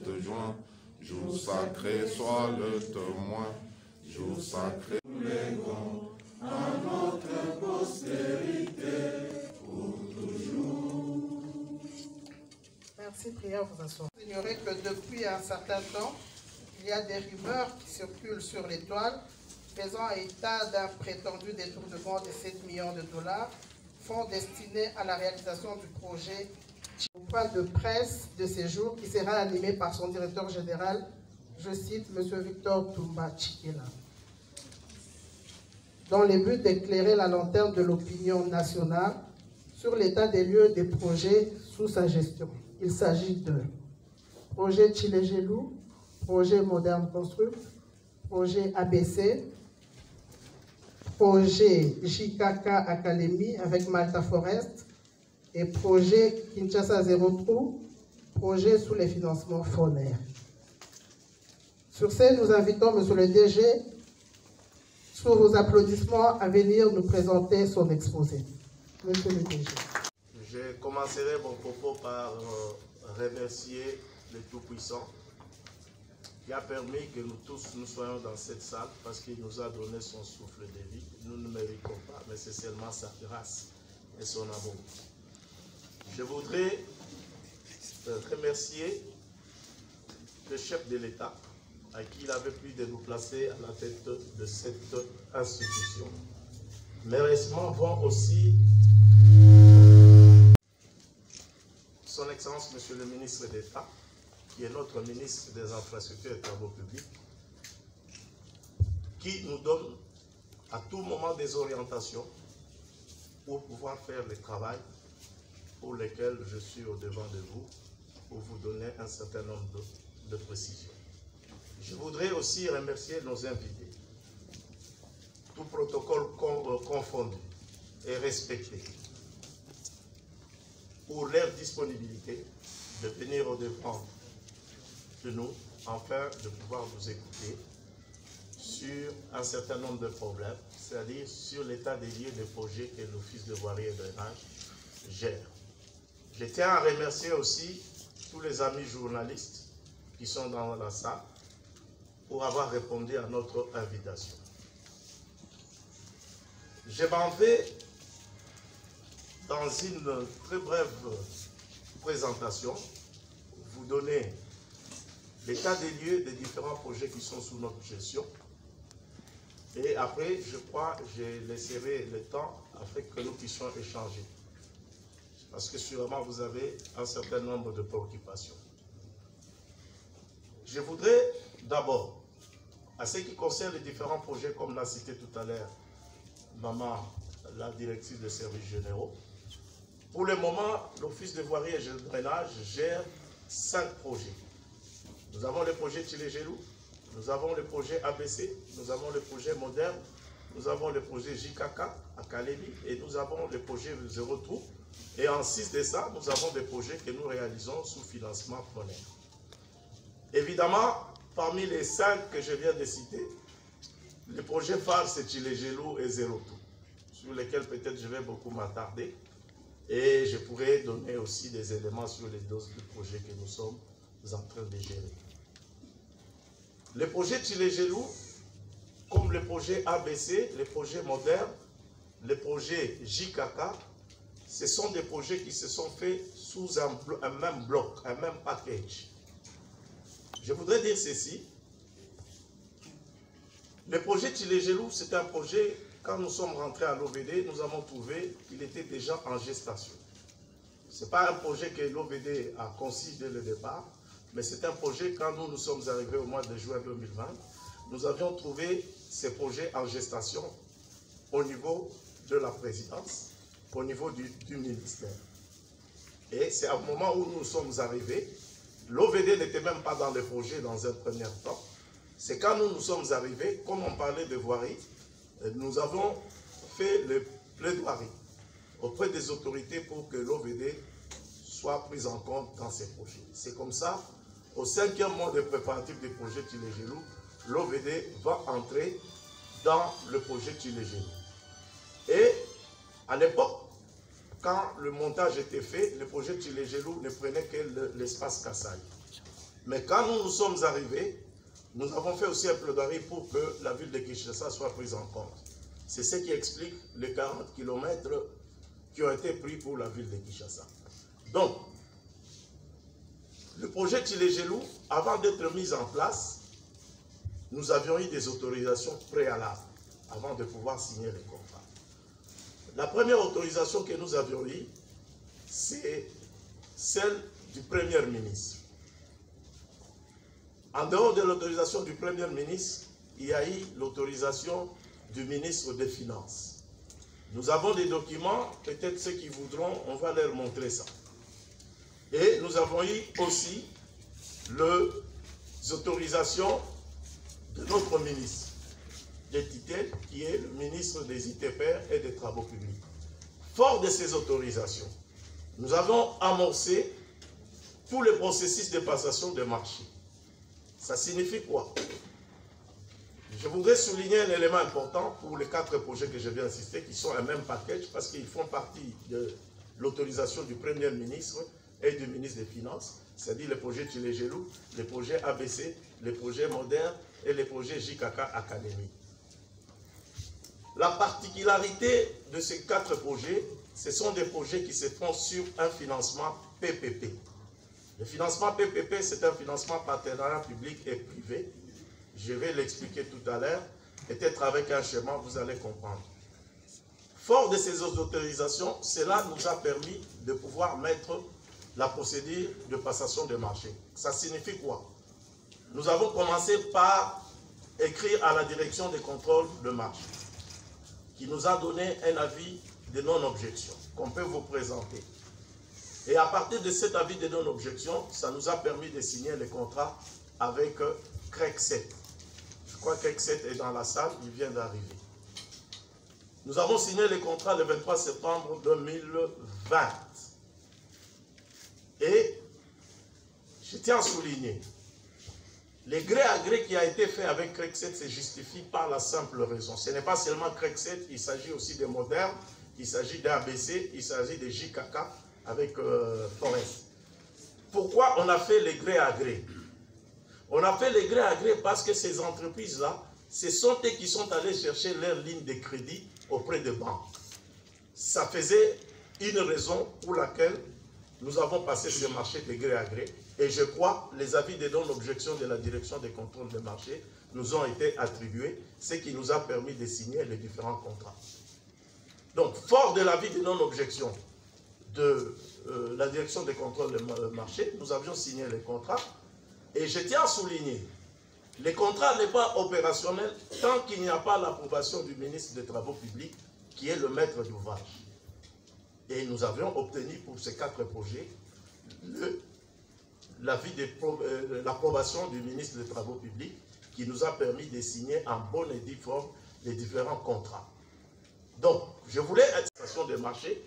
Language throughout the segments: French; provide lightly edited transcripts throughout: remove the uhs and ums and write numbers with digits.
te joins. Jour sacré, sois le témoin. Jour sacré, nous léguons à notre postérité pour toujours. Merci, prière vous asseoir. Vous ignorez que depuis un certain temps, il y a des rumeurs qui circulent sur l'étoile faisant état d'un prétendu détournement de 7 millions de dollars, fonds destinés à la réalisation du projet au point de presse de séjour qui sera animé par son directeur général, je cite, M. Victor Toumba Tchikela, dans le but d'éclairer la lanterne de l'opinion nationale sur l'état des lieux des projets sous sa gestion. Il s'agit de projet Tchilegelou, projet Moderne Construct, projet ABC, projet JKK Academy avec Malta Forest et projet Kinshasa Zéro Trou, projet sous les financements FONER. Sur ce, nous invitons M. le DG, sous vos applaudissements, à venir nous présenter son exposé. Monsieur le DG. Je commencerai mon propos par remercier le Tout-Puissant qui a permis que nous tous nous soyons dans cette salle parce qu'il nous a donné son souffle de vie. Nous ne méritons pas, mais c'est seulement sa grâce et son amour. Je voudrais remercier le chef de l'État à qui il avait plu de nous placer à la tête de cette institution. Mes remerciements vont aussi Son Excellence, Monsieur le ministre d'État, qui est notre ministre des Infrastructures et Travaux Publics, qui nous donne à tout moment des orientations pour pouvoir faire le travail pour lequel je suis au-devant de vous, pour vous donner un certain nombre de précisions. Je voudrais aussi remercier nos invités, tout protocole confondu et respecté, pour leur disponibilité de venir au-devant de nous, afin de pouvoir nous écouter sur un certain nombre de problèmes, c'est-à-dire sur l'état des lieux des projets que l'Office de voirie et drainage gère. Je tiens à remercier aussi tous les amis journalistes qui sont dans la salle pour avoir répondu à notre invitation. Je m'en vais dans une très brève présentation vous donner l'état des lieux des différents projets qui sont sous notre gestion. Et après, je crois, je laisserai le temps afin que nous puissions échanger. Parce que sûrement, vous avez un certain nombre de préoccupations. Je voudrais d'abord, à ce qui concerne les différents projets, comme l'a cité tout à l'heure Maman, la directrice des services généraux, pour le moment, l'Office de voirie et de drainage gère 5 projets. Nous avons le projet Tchilegelou, nous avons le projet ABC, nous avons le projet Moderne, nous avons le projet JKK à Kalemi et nous avons le projet Zéro Trou. Et en 6 de ça, nous avons des projets que nous réalisons sous financement FONER. Évidemment, parmi les 5 que je viens de citer, le projet phare c'est Tchilegelou et Zéro Trou, sur lesquels peut-être je vais beaucoup m'attarder. Et je pourrais donner aussi des éléments sur les doses de projets que nous sommes en train de gérer. Les projets Tchilegelou, comme le projet ABC, les projets modernes, les projets JKK, ce sont des projets qui se sont faits sous un même bloc, un même package. Je voudrais dire ceci. Le projet Tchilegelou, c'est un projet, quand nous sommes rentrés à l'OVD, nous avons trouvé qu'il était déjà en gestation. Ce n'est pas un projet que l'OVD a conçu dès le départ, mais c'est un projet, quand nous sommes arrivés au mois de juin 2020, nous avions trouvé ces projets en gestation au niveau de la présidence, au niveau du ministère. Et c'est à un moment où nous sommes arrivés, l'OVD n'était même pas dans le projet dans un premier temps. C'est quand nous sommes arrivés, comme on parlait de voirie, nous avons fait le plaidoirie auprès des autorités pour que l'OVD soit prise en compte dans ces projets. C'est comme ça, au 5e mois de préparatif du projet Tchilegelou, l'OVD va entrer dans le projet Tchilegelou. Et à l'époque, quand le montage était fait, le projet Tchilegelou ne prenait que l'espace Kassai. Mais quand nous sommes arrivés, nous avons fait aussi un plaidoyer pour que la ville de Kinshasa soit prise en compte. C'est ce qui explique les 40 km qui ont été pris pour la ville de Kinshasa. Donc, le projet Tshilé-Gelou, avant d'être mis en place, nous avions eu des autorisations préalables avant de pouvoir signer les contrats. La première autorisation que nous avions eue, c'est celle du Premier ministre. En dehors de l'autorisation du Premier ministre, il y a eu l'autorisation du ministre des Finances. Nous avons des documents, peut-être ceux qui voudront, on va leur montrer ça. Et nous avons eu aussi les autorisations de notre ministre des tutelles, qui est le ministre des ITPR et des Travaux publics. Fort de ces autorisations, nous avons amorcé tout le processus de passation de marché. Ça signifie quoi? Je voudrais souligner un élément important pour les 4 projets que je viens d'insister, qui sont un même package, parce qu'ils font partie de l'autorisation du Premier ministre et du ministre des Finances, c'est-à-dire les projets Tshilé-Gelou, les projets ABC, les projets modernes et les projets JKK Académie. La particularité de ces 4 projets, ce sont des projets qui se font sur un financement PPP. Le financement PPP, c'est un financement partenariat public et privé. Je vais l'expliquer tout à l'heure. Peut-être avec un schéma, vous allez comprendre. Fort de ces autorisations, cela nous a permis de pouvoir mettre la procédure de passation de marché. Ça signifie quoi? Nous avons commencé par écrire à la direction des contrôles de marché, qui nous a donné un avis de non-objection, qu'on peut vous présenter. Et à partir de cet avis de non-objection, ça nous a permis de signer les contrats avec CREC7. Je crois que CREC7 est dans la salle, il vient d'arriver. Nous avons signé les contrats le 23 septembre 2020. Et je tiens à souligner, les gré à gré qui a été fait avec CREC7 se justifie par la simple raison. Ce n'est pas seulement CREC7, il s'agit aussi des modernes, il s'agit d'ABC, il s'agit des JKK avec Forest. Pourquoi on a fait les gré à gré? On a fait les gré à gré parce que ces entreprises-là, ce sont eux qui sont allés chercher leur ligne de crédit auprès des banques. Ça faisait une raison pour laquelle nous avons passé ce marché de gré à gré. Et je crois les avis de non-objection de la direction des contrôles de marché nous ont été attribués, ce qui nous a permis de signer les différents contrats. Donc, fort de l'avis de non-objection de la direction des contrôles de marché, nous avions signé les contrats. Et je tiens à souligner, les contrats n'est pas opérationnel tant qu'il n'y a pas l'approbation du ministre des Travaux publics, qui est le maître d'ouvrage. Et nous avions obtenu pour ces 4 projets l'approbation du ministre des Travaux publics, qui nous a permis de signer en bonne et due forme les différents contrats. Donc, je voulais être station de marché,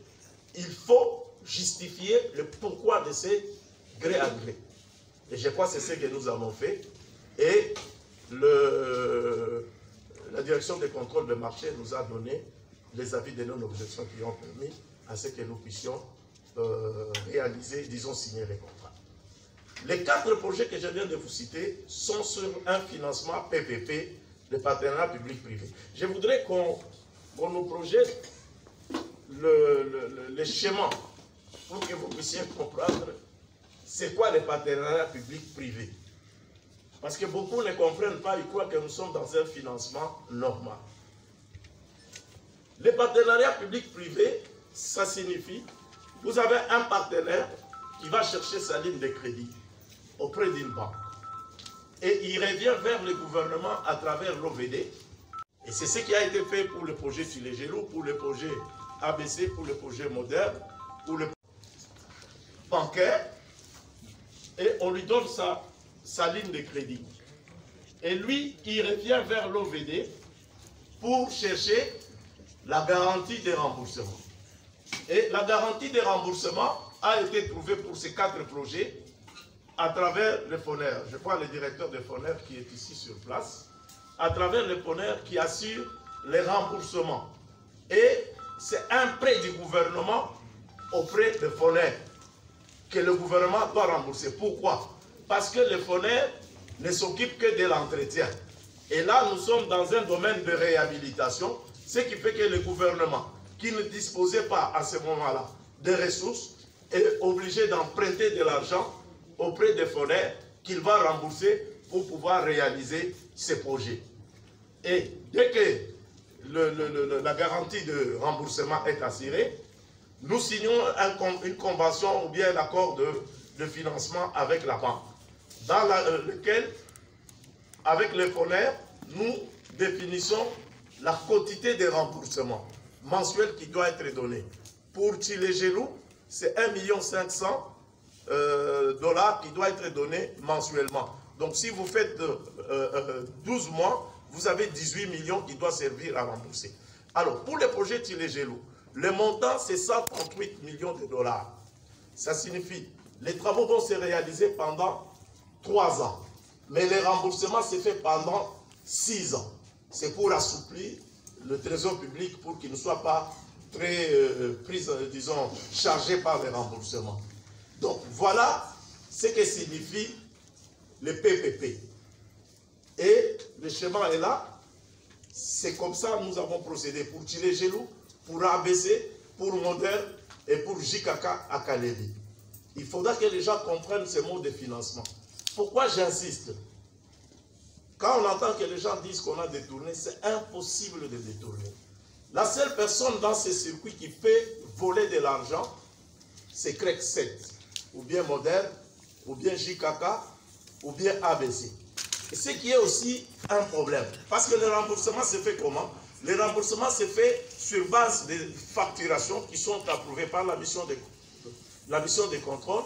il faut justifier le pourquoi de ces gré à gré. Et je crois que c'est ce que nous avons fait. Et la direction des contrôles de marché nous a donné les avis de non-objection qui ont permis à ce que nous puissions réaliser, disons, signer les contrats. Les 4 projets que je viens de vous citer sont sur un financement PPP, le partenariat public-privé. Je voudrais qu'on nous projette le schéma pour que vous puissiez comprendre c'est quoi le partenariat public-privé. Parce que beaucoup ne comprennent pas, ils croient que nous sommes dans un financement normal. Le partenariat public-privé, ça signifie, vous avez un partenaire qui va chercher sa ligne de crédit auprès d'une banque. Et il revient vers le gouvernement à travers l'OVD. Et c'est ce qui a été fait pour le projet Tshilé-Gelou, pour le projet ABC, pour le projet moderne, pour le bancaire. Et on lui donne sa ligne de crédit. Et lui, il revient vers l'OVD pour chercher la garantie des remboursements. Et la garantie des remboursements a été trouvée pour ces 4 projets à travers le FONER. Je vois le directeur de FONER qui est ici sur place. À travers le FONER qui assure les remboursements. Et c'est un prêt du gouvernement auprès de FONER que le gouvernement doit rembourser. Pourquoi? parce que le FONER ne s'occupe que de l'entretien. Et là, nous sommes dans un domaine de réhabilitation, ce qui fait que le gouvernement, qui ne disposait pas à ce moment-là de ressources, est obligé d'emprunter de l'argent auprès des FONER qu'il va rembourser pour pouvoir réaliser ces projets. Et dès que la garantie de remboursement est assurée, nous signons une convention ou bien un accord de financement avec la banque, dans lequel, avec le FONER, nous définissons la quantité de remboursement mensuel qui doit être donné. Pour Tchilégelou, c'est 1 500 000 $ qui doit être donné mensuellement. Donc si vous faites 12 mois, vous avez 18 millions qui doivent servir à rembourser. Alors, pour le projet Tchilégelou, le montant, c'est 138 millions de $. Ça signifie, les travaux vont se réaliser pendant 3 ans. Mais le remboursement se fait pendant 6 ans. C'est pour assouplir le trésor public pour qu'il ne soit pas très disons, chargé par les remboursements. Donc, voilà ce que signifie le PPP. Et le schéma est là. C'est comme ça que nous avons procédé pour Tchilégelou, pour ABC, pour Moderne et pour JKK à Kalévi. Il faudra que les gens comprennent ce mode de financement. Pourquoi j'insiste? Quand on entend que les gens disent qu'on a détourné, c'est impossible de détourner. La seule personne dans ce circuit qui fait voler de l'argent, c'est CREC 7, ou bien Moderne, ou bien JKK, ou bien ABC. Et ce qui est aussi un problème, parce que le remboursement se fait comment? Le remboursement se fait sur base des facturations qui sont approuvées par la mission de contrôle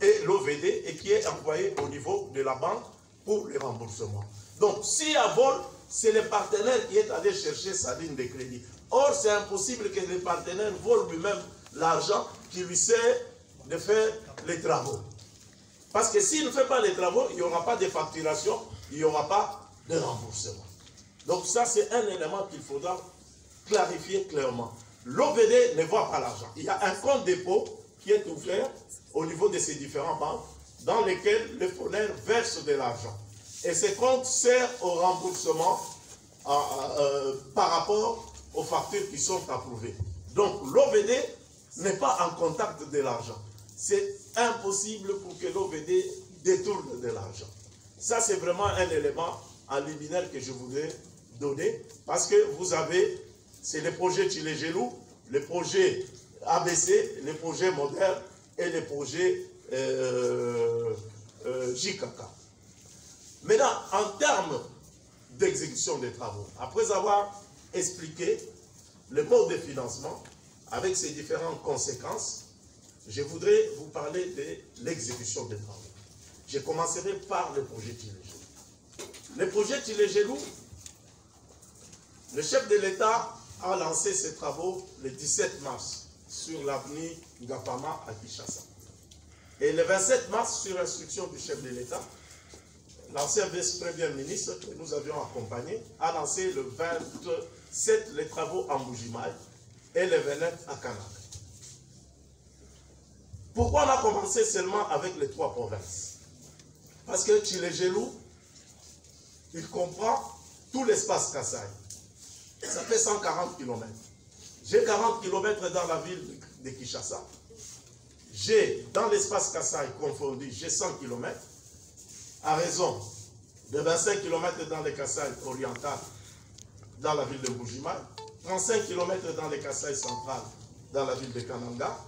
et l'OVD et qui est envoyée au niveau de la banque pour le remboursement. Donc, si à vol, c'est le partenaire qui est allé chercher sa ligne de crédit. Or, c'est impossible que le partenaire vole lui-même l'argent qui lui sert de faire les travaux. Parce que s'il ne fait pas les travaux, il n'y aura pas de facturation, il n'y aura pas de remboursement. Donc ça, c'est un élément qu'il faudra clarifier clairement. L'OVD ne voit pas l'argent. Il y a un compte dépôt qui est ouvert au niveau de ces différentes banques dans lesquelles le FONER verse de l'argent. Et ce compte sert au remboursement par rapport aux factures qui sont approuvées. Donc l'OVD n'est pas en contact de l'argent. C'est impossible pour que l'OVD détourne de l'argent. Ça, c'est vraiment un élément en liminaire que je voudrais donner, parce que vous avez, c'est le projet Tchilégelou, le projet ABC, le projet Moderne et le projet JKK. Maintenant, en termes d'exécution des travaux, après avoir expliqué le mode de financement avec ses différentes conséquences, je voudrais vous parler de l'exécution des travaux. Je commencerai par le projet Tchilégelou. Le projet Tchilégelou, le chef de l'État a lancé ses travaux le 17 mars sur l'avenue Ngapama à Kinshasa. Et le 27 mars, sur instruction du chef de l'État, l'ancien vice-premier ministre que nous avions accompagné a lancé le 27 les travaux en Mbujimayi et le 29 à Kananga. Pourquoi on a commencé seulement avec les 3 provinces? Parce que Tchilégelou, il comprend tout l'espace Kasaï. Ça fait 140 km. J'ai 40 km dans la ville de Kinshasa. J'ai, dans l'espace Kasaï confondu, j'ai 100 km, à raison de 25 km dans le Kasaï oriental, dans la ville de Mbujimayi, 35 km dans le Kasaï central, dans la ville de Kananga.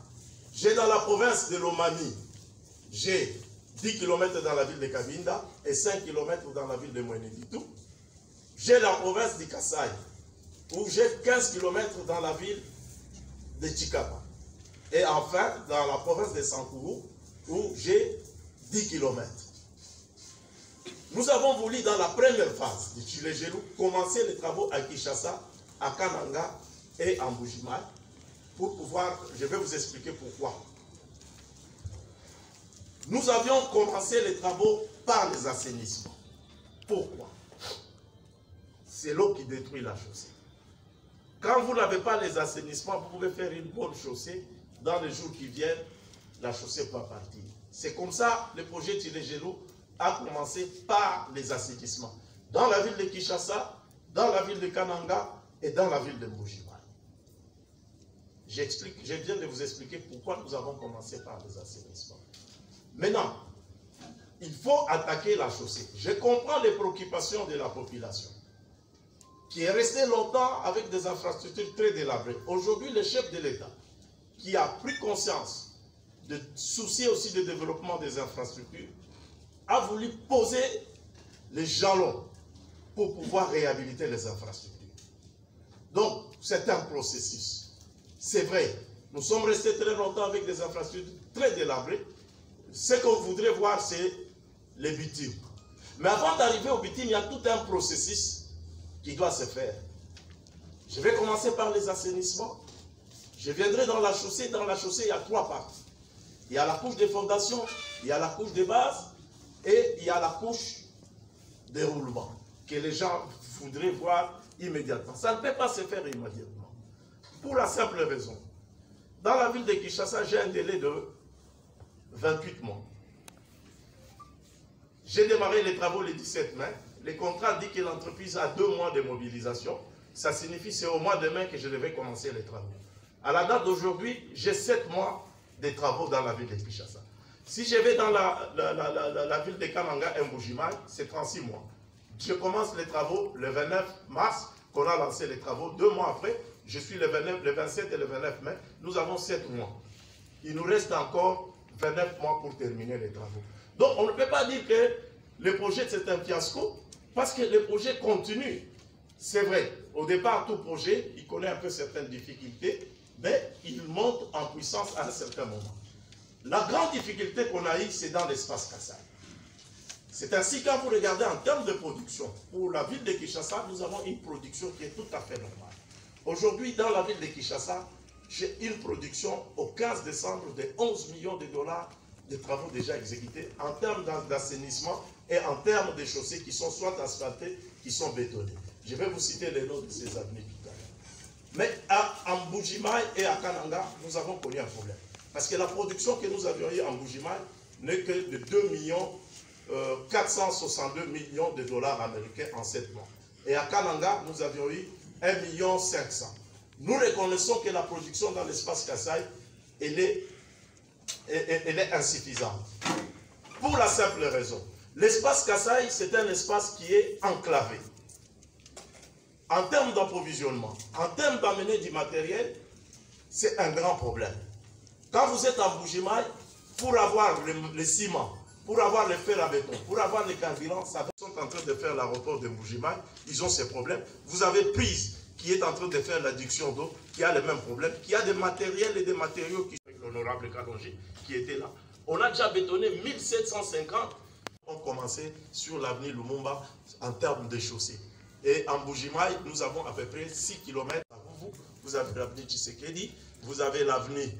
J'ai dans la province de Lomami, j'ai 10 km dans la ville de Kabinda et 5 km dans la ville de Mweneditu. J'ai la province du Kasaï, où j'ai 15 km dans la ville de Tchikapa. Et enfin, dans la province de Sankourou, où j'ai 10 km. Nous avons voulu, dans la première phase du Tchilégelou, commencer les travaux à Kinshasa, à Kananga et à Mbujimayi, pour pouvoir, je vais vous expliquer pourquoi. Nous avions commencé les travaux par les assainissements. Pourquoi? C'est l'eau qui détruit la chaussée. Quand vous n'avez pas les assainissements, vous pouvez faire une bonne chaussée. Dans les jours qui viennent, la chaussée peut partir. C'est comme ça, le projet Tchilégelou à commencer par les assainissements. Dans la ville de Kinshasa, dans la ville de Kananga et dans la ville de Mbuji-Mayi. Je viens de vous expliquer pourquoi nous avons commencé par les assainissements. Maintenant, il faut attaquer la chaussée. Je comprends les préoccupations de la population, qui est restée longtemps avec des infrastructures très délabrées. Aujourd'hui, le chef de l'État, qui a pris conscience de soucier aussi du développement des infrastructures, a voulu poser les jalons pour pouvoir réhabiliter les infrastructures. Donc, c'est un processus. C'est vrai, nous sommes restés très longtemps avec des infrastructures très délabrées. Ce qu'on voudrait voir, c'est les bitumes. Mais avant d'arriver au bitume, il y a tout un processus qui doit se faire. Je vais commencer par les assainissements. Je viendrai dans la chaussée. Dans la chaussée, il y a 3 parties. Il y a la couche de fondation, il y a la couche de base et il y a la couche de roulement que les gens voudraient voir immédiatement. Ça ne peut pas se faire immédiatement. Pour la simple raison. Dans la ville de Kinshasa, j'ai un délai de 28 mois. J'ai démarré les travaux le 17 mai. Le contrat dit que l'entreprise a 2 mois de mobilisation. Ça signifie que c'est au mois de mai que je devais commencer les travaux. À la date d'aujourd'hui, j'ai 7 mois de travaux dans la ville de Kinshasa. Si je vais dans la ville de Kananga et Mbuji-Mayi, c'est 36 mois. Je commence les travaux le 29 mars, qu'on a lancé les travaux. 2 mois après, je suis le 27 et le 29 mai. Nous avons 7 mois. Il nous reste encore 29 mois pour terminer les travaux. Donc, on ne peut pas dire que le projet c'est un fiasco, parce que le projet continue. C'est vrai, au départ, tout projet, il connaît un peu certaines difficultés, mais il monte en puissance à un certain moment. La grande difficulté qu'on a eue, c'est dans l'espace Kassai. C'est ainsi, quand vous regardez en termes de production, pour la ville de Kinshasa, nous avons une production qui est tout à fait normale. Aujourd'hui, dans la ville de Kinshasa, j'ai une production au 15 décembre de 11 millions de dollars de travaux déjà exécutés en termes d'assainissement et en termes de chaussées qui sont soit asphaltées, qui sont bétonnées. Je vais vous citer les noms de ces avenues tout à l'heure. Mais à Mbuji-Mayi et à Kananga, nous avons connu un problème. Parce que la production que nous avions eue en Mbuji-Mayi n'est que de 462 millions de dollars américains en 7 mois. Et à Kananga, nous avions eu 1,5 million. Nous reconnaissons que la production dans l'espace Kassai, elle est insuffisante. Pour la simple raison, l'espace Kassai, c'est un espace qui est enclavé. En termes d'approvisionnement, en termes d'amener du matériel, c'est un grand problème. Quand vous êtes à Mbuji-Mayi, pour avoir le ciment, pour avoir le fer à béton, pour avoir les carburants, ils sont en train de faire l'aéroport de Mbuji-Mayi, ils ont ces problèmes. Vous avez Prise qui est en train de faire l'adduction d'eau, qui a le même problème, qui a des matériels et des matériaux qui sont avec l'honorable Kalonji, qui était là. On a déjà bétonné 1750. On a commencé sur l'avenue Lumumba en termes de chaussées. Et en Mbuji-Mayi, nous avons à peu près 6 km. Vous avez l'avenue Tshisekedi, vous avez l'avenue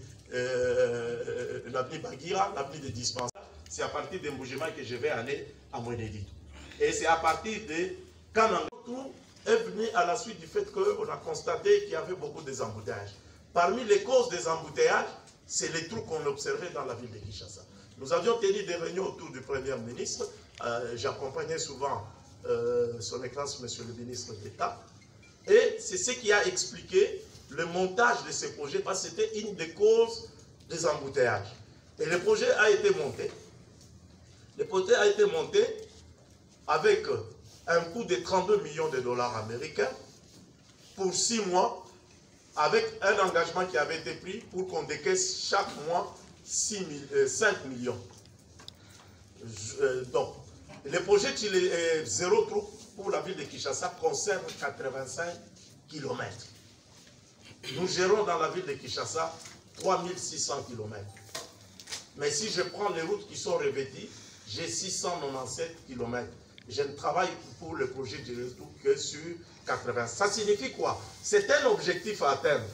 Bagira, l'avenue des dispensaires. C'est à partir de Mbuji-Mayi que je vais aller à Mwenedi. Et c'est à partir de Kananga. Tout est venu à la suite du fait qu'on a constaté qu'il y avait beaucoup des embouteillages. Parmi les causes des embouteillages, c'est les trous qu'on observait dans la ville de Kinshasa. Nous avions tenu des réunions autour du Premier ministre. J'accompagnais souvent son Excellence, Monsieur le ministre d'État. Et c'est ce qui a expliqué le montage de ce projet, parce que c'était une des causes des embouteillages. Et le projet a été monté. Le projet a été monté avec un coût de 32 millions de dollars américains pour 6 mois, avec un engagement qui avait été pris pour qu'on décaisse chaque mois 5 millions. Donc, le projet Zéro Trou pour la ville de Kinshasa concerne 85 km. Nous gérons dans la ville de Kinshasa 3600 km. Mais si je prends les routes qui sont revêtues, j'ai 697 km. Je ne travaille pour le projet Zéro Trou que sur 80. Ça signifie quoi? C'est un objectif à atteindre.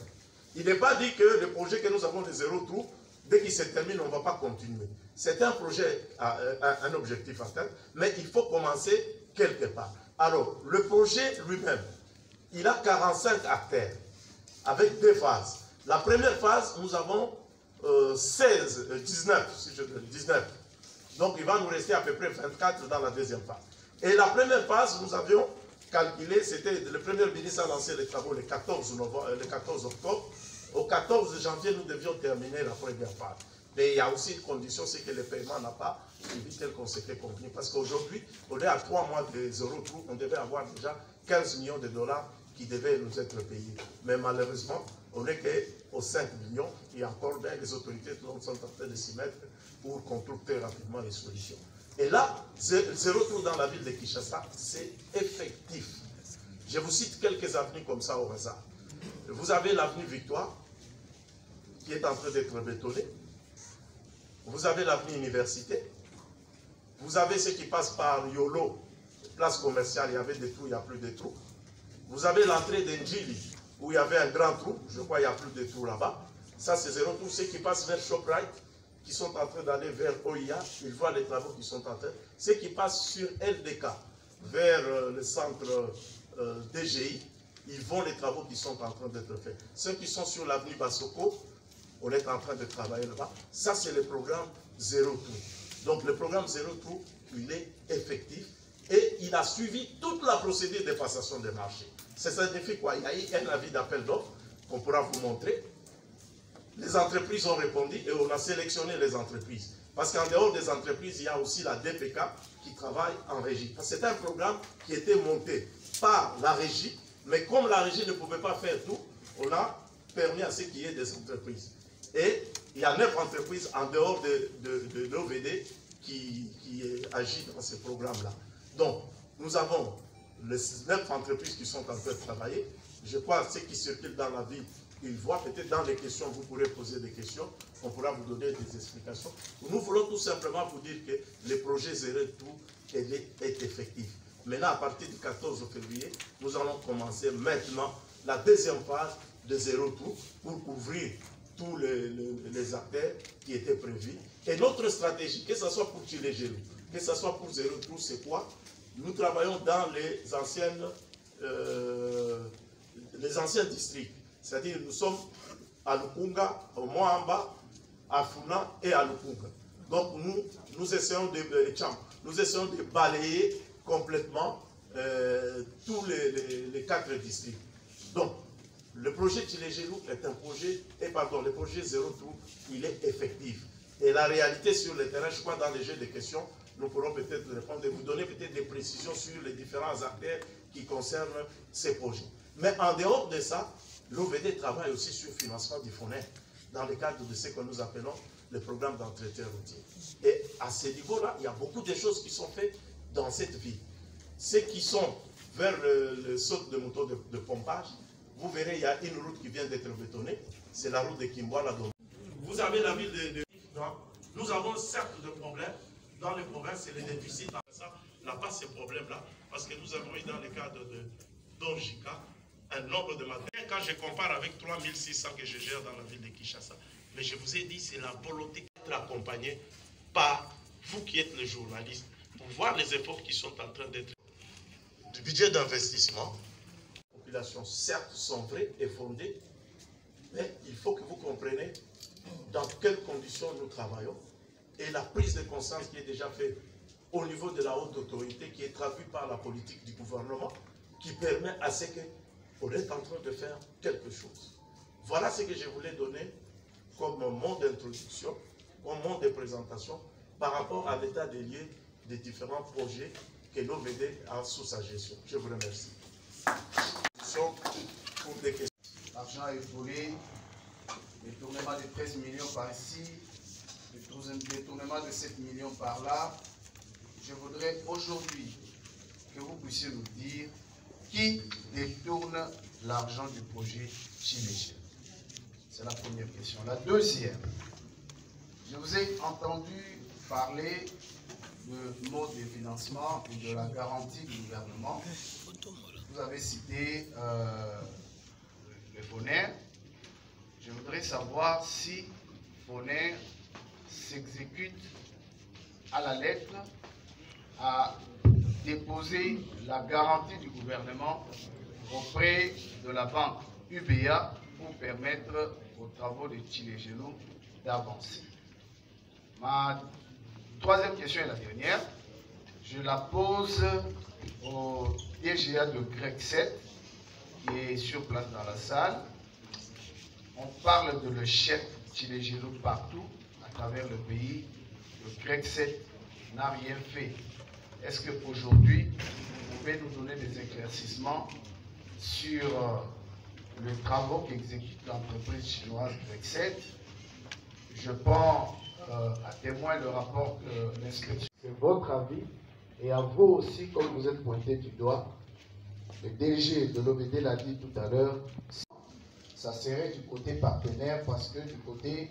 Il n'est pas dit que le projet que nous avons de Zéro Trou, dès qu'il se termine, on ne va pas continuer. C'est un projet, un objectif à atteindre, mais il faut commencer quelque part. Alors, le projet lui-même, il a 45 acteurs, avec 2 phases. La première phase, nous avons 19 Donc il va nous rester à peu près 24 dans la deuxième phase. Et la première phase, nous avions calculé, c'était le premier ministre a lancé les travaux le 14 octobre. Au 14 janvier, nous devions terminer la première phase. Mais il y a aussi une condition, c'est que le paiement n'a pas suivi tel qu'on s'était convenu. Parce qu'aujourd'hui, on est à 3 mois de zéro trou, on devait avoir déjà 15 millions de dollars qui devaient nous être payés. Mais malheureusement, on n'est qu'aux 5 millions et encore bien les autorités sont en train de s'y mettre pour conclure rapidement les solutions. Et là, zéro trou dans la ville de Kinshasa, c'est effectif. Je vous cite quelques avenues comme ça au hasard. Vous avez l'avenue Victoire, qui est en train d'être bétonnée. Vous avez l'avenue Université. Vous avez ce qui passe par Yolo, place commerciale, il y avait des trous, il n'y a plus de trous. Vous avez l'entrée d'Enjili, où il y avait un grand trou, je crois qu'il n'y a plus de trous là-bas. Ça, c'est zéro trou. Ceux qui passent vers Shoprite, qui sont en train d'aller vers OIA, ils voient les travaux qui sont en train. Ceux qui passent sur LDK, vers le centre DGI, ils voient les travaux qui sont en train d'être faits. Ceux qui sont sur l'avenue Bassoko, on est en train de travailler là-bas. Ça, c'est le programme Zéro Trou. Donc, le programme Zéro Trou, il est effectif et il a suivi toute la procédure de passation des marchés. Ça signifie quoi? Il y a eu un avis d'appel d'offres qu'on pourra vous montrer. Les entreprises ont répondu et on a sélectionné les entreprises. Parce qu'en dehors des entreprises, il y a aussi la DPK qui travaille en régie. C'est un programme qui était monté par la régie, mais comme la régie ne pouvait pas faire tout, on a permis à ce qu'il y ait des entreprises. Et il y a 9 entreprises en dehors de l'OVD qui agissent dans ce programme-là. Donc, nous avons les 9 entreprises qui sont en train de travailler. Je crois que ceux qui circulent dans la ville, ils voient peut-être dans les questions, vous pourrez poser des questions, on pourra vous donner des explications. Nous voulons tout simplement vous dire que le projet Zéro Trou est effectif. Maintenant, à partir du 14 février, nous allons commencer maintenant la deuxième phase de Zéro Trou pour couvrir tous les acteurs qui étaient prévus. Et notre stratégie, que ce soit pour Tchilégelou, que ce soit pour Zéro Trou, c'est quoi? Nous travaillons dans les anciens districts. C'est-à-dire nous sommes à Lukunga, au Moamba, à Funa et à Lukunga. Donc nous essayons de balayer complètement tous les 4 districts. Donc, le projet Tchilégelou est un projet, le projet Zéro Trou, il est effectif. Et la réalité sur le terrain, je crois dans les jeux de questions, nous pourrons peut-être répondre et vous donner peut-être des précisions sur les différents acteurs qui concernent ces projets. Mais en dehors de ça, l'OVD travaille aussi sur le financement du FONER, dans le cadre de ce que nous appelons le programme d'entretien routier. Et à ce niveau-là, il y a beaucoup de choses qui sont faites dans cette ville. Ceux qui sont vers le saut de moto de pompage, vous verrez, il y a une route qui vient d'être bétonnée, c'est la route de Kimboala. Vous avez la ville de nous avons certes de problèmes dans les provinces et les déficits. Ça n'a pas ces problèmes-là, parce que nous avons eu dans le cadre de Donjika un nombre de matériels. Quand je compare avec 3600 que je gère dans la ville de Kinshasa, mais je vous ai dit, c'est la volonté d'être accompagné par vous qui êtes les journalistes, pour voir les efforts qui sont en train d'être. Du budget d'investissement, les populations certes sont vraies et fondées, mais il faut que vous compreniez dans quelles conditions nous travaillons et la prise de conscience qui est déjà faite au niveau de la haute autorité, qui est traduite par la politique du gouvernement, qui permet à ce qu'on est en train de faire quelque chose. Voilà ce que je voulais donner comme mot d'introduction, comme mot de présentation par rapport à l'état des lieux des différents projets que l'OVD a sous sa gestion. Je vous remercie. Pour des questions. L'argent est volé, détournement de 13 millions par ici, détournement de 7 millions par là. Je voudrais aujourd'hui que vous puissiez nous dire qui détourne l'argent du projet Tchilégelou. C'est la première question. La deuxième, je vous ai entendu parler de mode de financement et de la garantie du gouvernement. Vous avez cité le FONER. Je voudrais savoir si FONER s'exécute à la lettre à déposer la garantie du gouvernement auprès de la banque UBA pour permettre aux travaux de Tchilégelou d'avancer. Ma troisième question et la dernière, je la pose au DGA de Grec 7 qui est sur place dans la salle. On parle de le chef Tchilégelo partout à travers le pays. Le Grec 7 n'a rien fait. Est-ce qu'aujourd'hui, vous pouvez nous donner des éclaircissements sur les travaux qu'exécute l'entreprise chinoise Grec 7? Je prends à témoin le rapport que l'inscription. C'est votre avis et à vous aussi, comme vous êtes pointé du doigt, le DG de l'OBD l'a dit tout à l'heure, ça serait du côté partenaire parce que du côté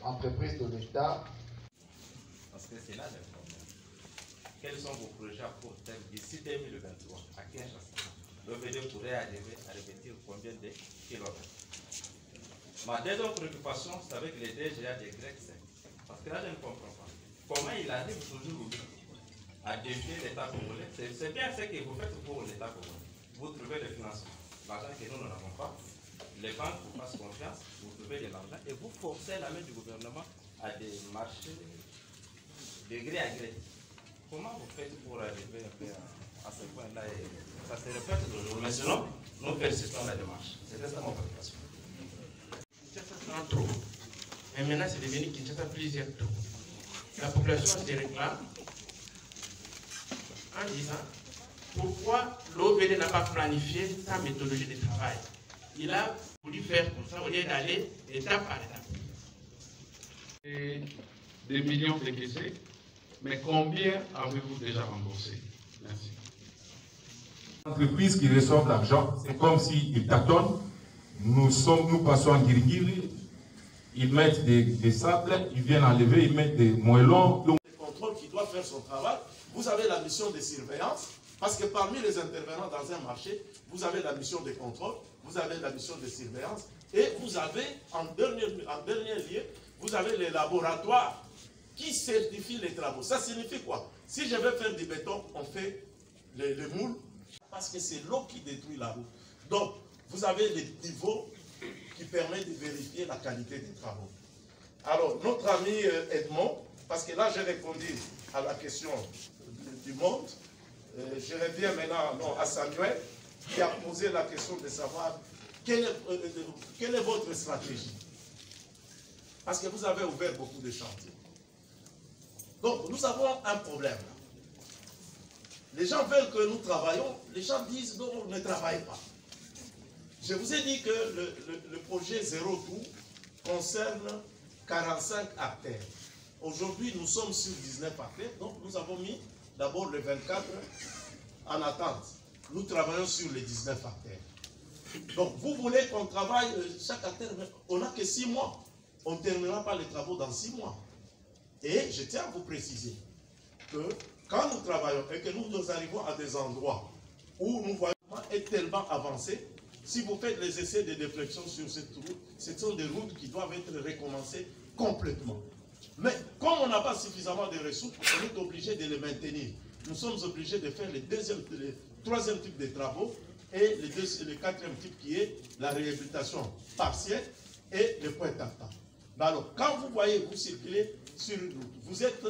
entreprise de l'État. Parce que c'est là le problème. Quels sont vos projets à court terme d'ici 2023 à Kinshasa? L'OBD pourrait arriver à revêtir combien de kilomètres? Ma deuxième préoccupation, c'est avec les DGA des Grecs. Parce que là, je ne comprends pas. Comment il arrive toujours à défier l'État congolais? C'est bien ce que vous faites pour l'État congolais. Vous trouvez le financement. L'argent que nous n'avons pas. Les banques vous fassent confiance, vous trouvez de l'argent et vous forcez la main du gouvernement à des marchés de gré à gré. Comment vous faites pour arriver un peu à ce point-là? Ça se répète toujours, mais sinon, nous persistons la démarche. C'était ça mon préoccupation. Kinshasa trop. Mais maintenant, c'est devenu Kinshasa plusieurs trop. La population se réclame en disant pourquoi l'OBD n'a pas planifié sa méthodologie de travail. Il a voulu faire comme ça au lieu d'aller étape par étape. Et des millions décaissés, mais combien avez-vous déjà remboursé? Merci. Entreprises qui reçoivent l'argent, c'est comme s'ils tâtonnent. Nous passons en guiriguiri, ils mettent des sables, ils viennent enlever, ils mettent des moellons. Le contrôle qui doit faire son travail, vous avez la mission de surveillance, parce que parmi les intervenants dans un marché, vous avez la mission de contrôle, vous avez la mission de surveillance, et vous avez, en dernier lieu, vous avez les laboratoires qui certifient les travaux. Ça signifie quoi? Si je vais faire du béton, on fait les moules, parce que c'est l'eau qui détruit la route. Donc, vous avez les niveaux qui permettent de vérifier la qualité des travaux. Alors, notre ami Edmond, parce que là, j'ai répondu à la question du monde, je reviens maintenant à Samuel, qui a posé la question de savoir quelle est votre stratégie. Parce que vous avez ouvert beaucoup de chantiers. Donc, nous avons un problème. Les gens veulent que nous travaillons, les gens disent non, on ne travaille pas. Je vous ai dit que le projet Zéro Tout concerne 45 artères. Aujourd'hui, nous sommes sur 19 artères, donc nous avons mis d'abord les 24 en attente. Nous travaillons sur les 19 artères. Donc, vous voulez qu'on travaille chaque artère, on n'a que 6 mois. On ne terminera pas les travaux dans 6 mois. Et je tiens à vous préciser que quand nous travaillons et que nous arrivons à des endroits où nous voyons est tellement avancé, si vous faites les essais de déflexion sur cette route, ce sont des routes qui doivent être recommencées complètement. Mais comme on n'a pas suffisamment de ressources, on est obligé de les maintenir. Nous sommes obligés de faire le troisième type de travaux et le quatrième type qui est la réhabilitation partielle et le point tartan. Alors, quand vous voyez vous circuler sur une route, vous êtes